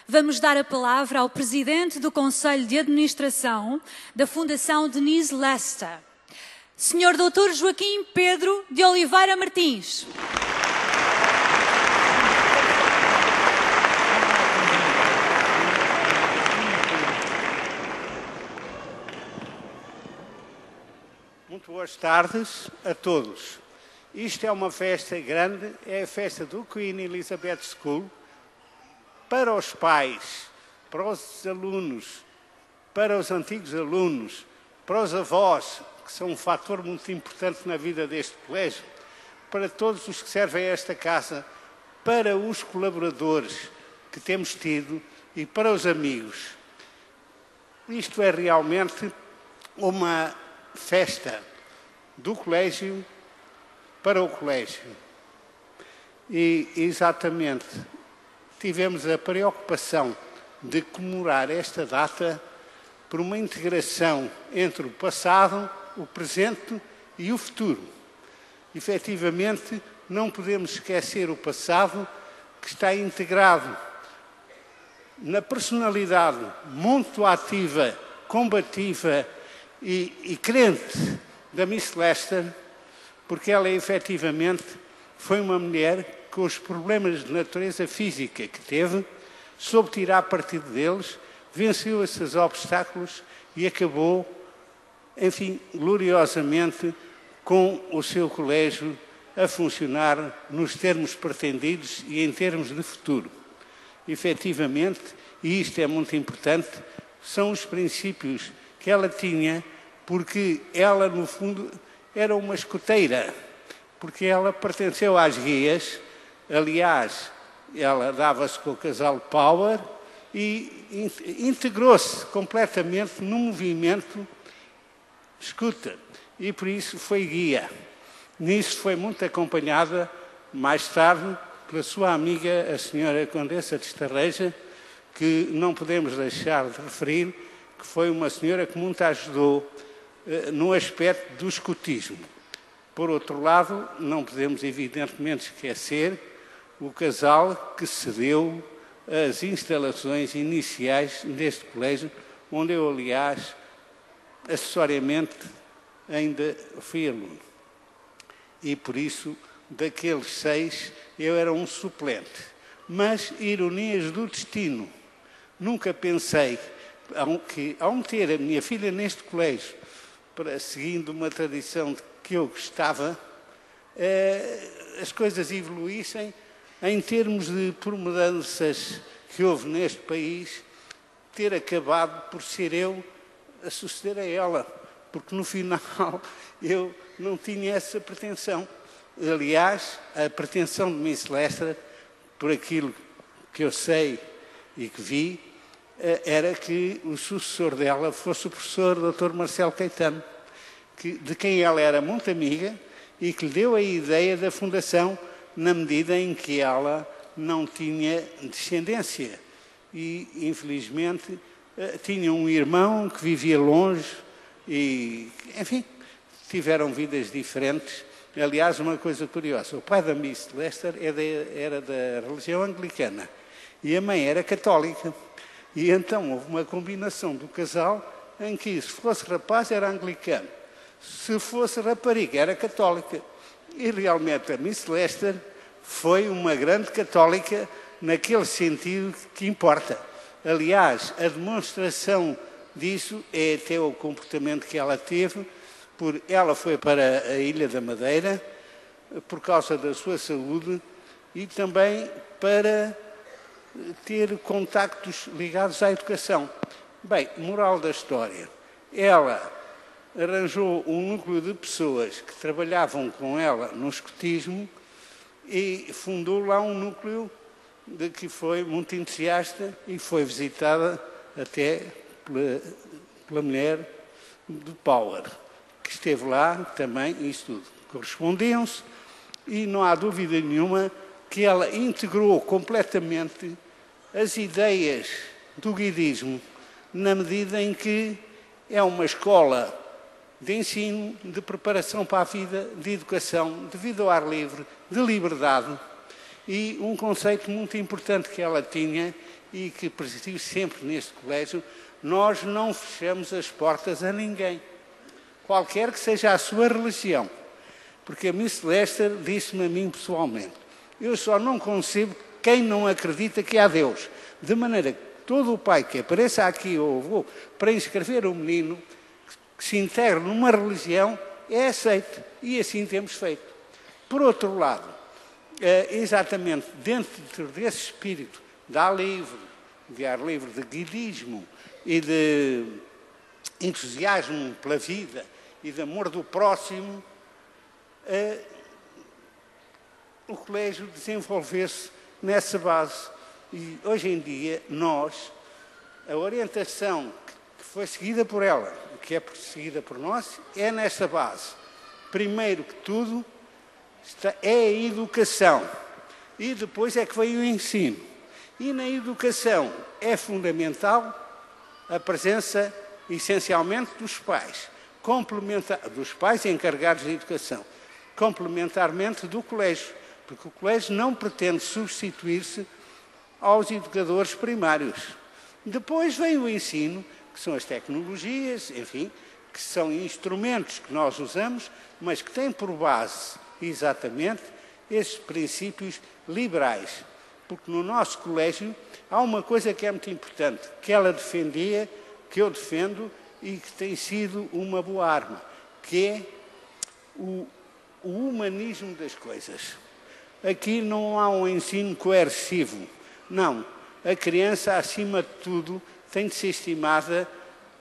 vamos dar a palavra ao Presidente do Conselho de Administração da Fundação Denise Lester, Sr. Dr. Joaquim Pedro de Oliveira Martins. Muito boas tardes a todos. Isto é uma festa grande, é a festa do Queen Elizabeth School, para os pais, para os alunos, para os antigos alunos, para os avós, que são um fator muito importante na vida deste colégio, para todos os que servem a esta casa, para os colaboradores que temos tido e para os amigos. Isto é realmente uma festa do colégio para o colégio. E, exatamente, tivemos a preocupação de comemorar esta data por uma integração entre o passado, o presente e o futuro. Efetivamente, não podemos esquecer o passado, que está integrado na personalidade muito ativa, combativa e crente da Miss Lester, porque ela efetivamente foi uma mulher que os problemas de natureza física que teve, soube tirar partido deles, venceu esses obstáculos e acabou, enfim, gloriosamente com o seu colégio a funcionar nos termos pretendidos e em termos de futuro. Efetivamente, e isto é muito importante, são os princípios que ela tinha, porque ela, no fundo, era uma escoteira, porque ela pertenceu às guias. Aliás, ela dava-se com o casal Power e integrou-se completamente no movimento escuta, e por isso foi guia. Nisso foi muito acompanhada, mais tarde, pela sua amiga, a senhora Condessa de Estarreja, que não podemos deixar de referir, que foi uma senhora que muito ajudou no aspecto do escotismo. Por outro lado, não podemos evidentemente esquecer o casal que cedeu as instalações iniciais deste colégio, onde eu, aliás, acessoriamente, ainda fui aluno. E por isso, daqueles 6, eu era um suplente. Mas, ironias do destino, nunca pensei que, ao meter a minha filha neste colégio, seguindo uma tradição que eu gostava, as coisas evoluíssem em termos de, por mudanças que houve neste país, ter acabado por ser eu a suceder a ela, porque no final eu não tinha essa pretensão. Aliás, a pretensão de Miss Lester, por aquilo que eu sei e que vi, era que o sucessor dela fosse o professor Dr. Marcelo Caetano, de quem ela era muito amiga e que lhe deu a ideia da fundação na medida em que ela não tinha descendência. E, infelizmente, tinha um irmão que vivia longe e, enfim, tiveram vidas diferentes. Aliás, uma coisa curiosa, o pai da Miss Lester era da religião anglicana e a mãe era católica. E então houve uma combinação do casal em que, se fosse rapaz, era anglicano, se fosse rapariga, era católica. E realmente a Miss Lester foi uma grande católica naquele sentido que importa. Aliás, a demonstração disso é até o comportamento que ela teve, ela foi para a Ilha da Madeira por causa da sua saúde e também para ter contactos ligados à educação. Bem, moral da história. Ela arranjou um núcleo de pessoas que trabalhavam com ela no escotismo e fundou lá um núcleo de que foi muito entusiasta e foi visitada até pela mulher do Power, que esteve lá também, isto tudo. Correspondiam-se e não há dúvida nenhuma que ela integrou completamente as ideias do guidismo, na medida em que é uma escola de ensino, de preparação para a vida, de educação, de vida ao ar livre, de liberdade. E um conceito muito importante que ela tinha e que presidiu sempre neste colégio, nós não fechamos as portas a ninguém, qualquer que seja a sua religião. Porque a Miss Lester disse-me a mim pessoalmente, eu só não concebo quem não acredita que há Deus. De maneira que todo o pai que apareça aqui ou avô para inscrever o menino, que se integre numa religião, é aceito. E assim temos feito. Por outro lado, exatamente dentro desse espírito de ar livre, de guidismo e de entusiasmo pela vida e de amor do próximo, o colégio desenvolveu-se nessa base. E hoje em dia, a orientação que foi seguida por ela, que é seguida por nós, é nessa base. Primeiro que tudo, é a educação. E depois é que veio o ensino. E na educação é fundamental a presença, essencialmente, dos pais. Dos pais encarregados de educação. Complementarmente do colégio. Porque o colégio não pretende substituir-se aos educadores primários. Depois vem o ensino, que são as tecnologias, enfim, que são instrumentos que nós usamos, mas que têm por base, exatamente, esses princípios liberais. Porque no nosso colégio há uma coisa que é muito importante, que ela defendia, que eu defendo e que tem sido uma boa arma, que é o humanismo das coisas. Aqui não há um ensino coercivo. Não. A criança, acima de tudo, tem de ser estimada,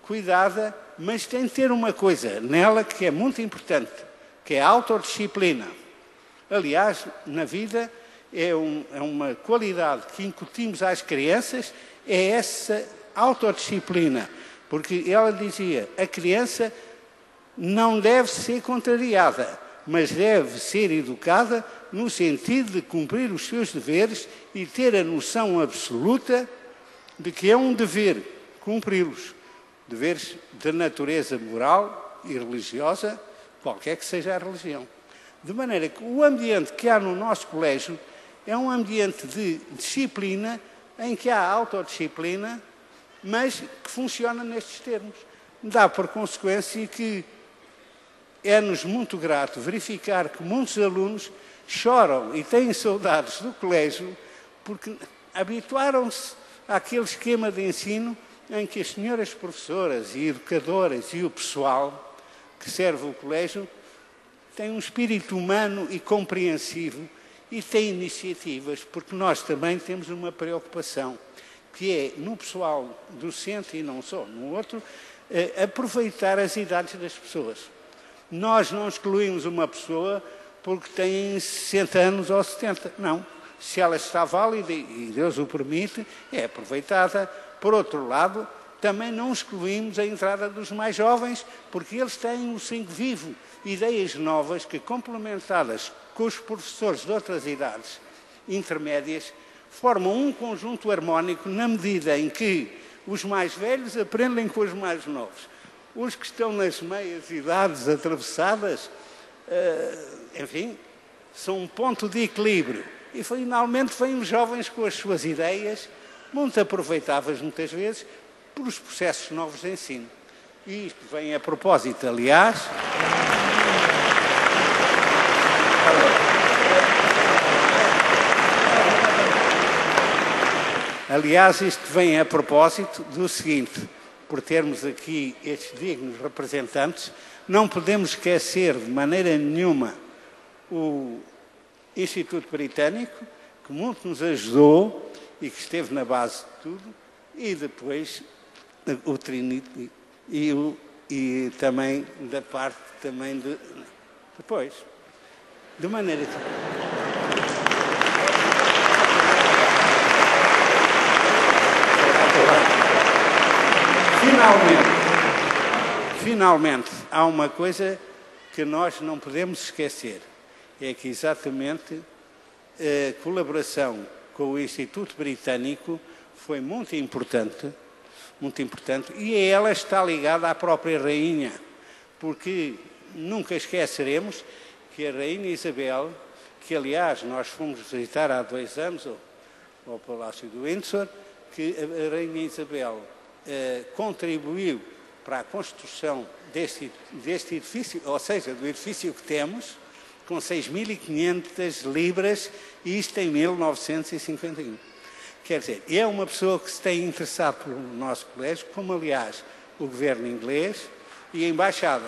cuidada, mas tem de ter uma coisa nela que é muito importante, que é a autodisciplina. Aliás, na vida, é uma qualidade que incutimos às crianças, é essa autodisciplina. Porque ela dizia, a criança não deve ser contrariada, mas deve ser educada no sentido de cumprir os seus deveres e ter a noção absoluta de que é um dever cumpri-los. Deveres de natureza moral e religiosa, qualquer que seja a religião. De maneira que o ambiente que há no nosso colégio é um ambiente de disciplina, em que há autodisciplina, mas que funciona nestes termos. Dá por consequência que é-nos muito grato verificar que muitos alunos choram e têm saudades do colégio porque habituaram-se àquele esquema de ensino em que as senhoras professoras e educadoras e o pessoal que serve o colégio têm um espírito humano e compreensivo e têm iniciativas, porque nós também temos uma preocupação, que é, no pessoal docente e não só, no outro, aproveitar as idades das pessoas. Nós não excluímos uma pessoa porque tem 60 anos ou 70. Não. Se ela está válida e Deus o permite, é aproveitada. Por outro lado, também não excluímos a entrada dos mais jovens, porque eles têm o sangue vivo, ideias novas que, complementadas com os professores de outras idades intermédias, formam um conjunto harmónico na medida em que os mais velhos aprendem com os mais novos. Os que estão nas meias idades atravessadas, enfim, são um ponto de equilíbrio. E finalmente vêm os jovens com as suas ideias, muito aproveitáveis muitas vezes, por os processos novos de ensino. E isto vem a propósito, aliás... Aliás, isto vem a propósito do seguinte, por termos aqui estes dignos representantes, não podemos esquecer de maneira nenhuma o Instituto Britânico, que muito nos ajudou e que esteve na base de tudo, e depois o Trinity e também da parte também de... Depois, de maneira que... Finalmente, há uma coisa que nós não podemos esquecer, é que exatamente a colaboração com o Instituto Britânico foi muito importante, e a ela está ligada à própria Rainha, porque nunca esqueceremos que a Rainha Isabel, que aliás nós fomos visitar há 2 anos ao Palácio do Windsor, que a Rainha Isabel contribuiu para a construção deste edifício, ou seja, do edifício que temos, com 6.500 libras, e isto em 1951. Quer dizer, é uma pessoa que se tem interessado pelo nosso colégio, como aliás o governo inglês e a embaixada.